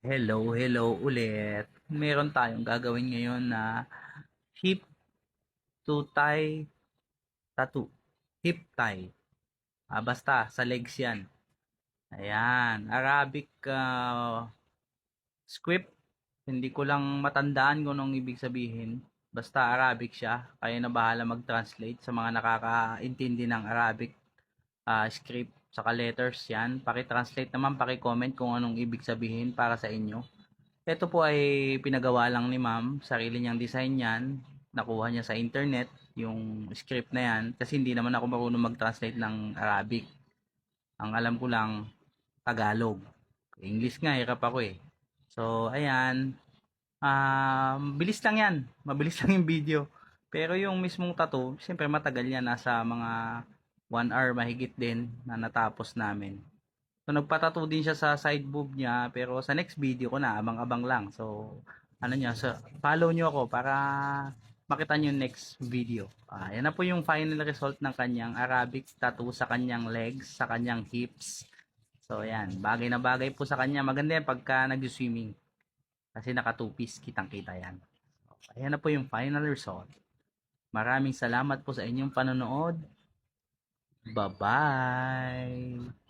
Hello ulit. Meron tayong gagawin ngayon na hip to thigh tattoo. Hip thigh. Basta, sa legs yan. Ayan. Arabic script. Hindi ko lang matandaan kung anong ibig sabihin. Basta Arabic siya. Kayo na bahala mag-translate sa mga nakakaintindi ng Arabic script saka letters yan. Paki-translate naman, paki-comment kung anong ibig sabihin para sa inyo. Ito po ay pinagawa lang ni ma'am, sarili niyang design yan, nakuha niya sa internet, yung script na yan, kasi hindi naman ako marunong mag-translate ng Arabic. Ang alam ko lang, Tagalog. English nga, hirap ako eh. So, ayan, bilis lang yan, mabilis lang yung video. Pero yung mismong tattoo, siyempre matagal yan, nasa mga 1 hour mahigit din na natapos namin. So, nagpatato din siya sa side boob niya, pero sa next video ko na, abang-abang lang. So, ano niya, so, follow niyo ako para makita niyo yung next video. Yan na po yung final result ng kanyang Arabic tattoo sa kanyang legs, sa kanyang hips. So, ayan, bagay na bagay po sa kanya. Maganda yan pagka nag-swimming. Kasi naka two piece, kitang-kita yan. So, ayan na po yung final result. Maraming salamat po sa inyong panonood. Bye-bye!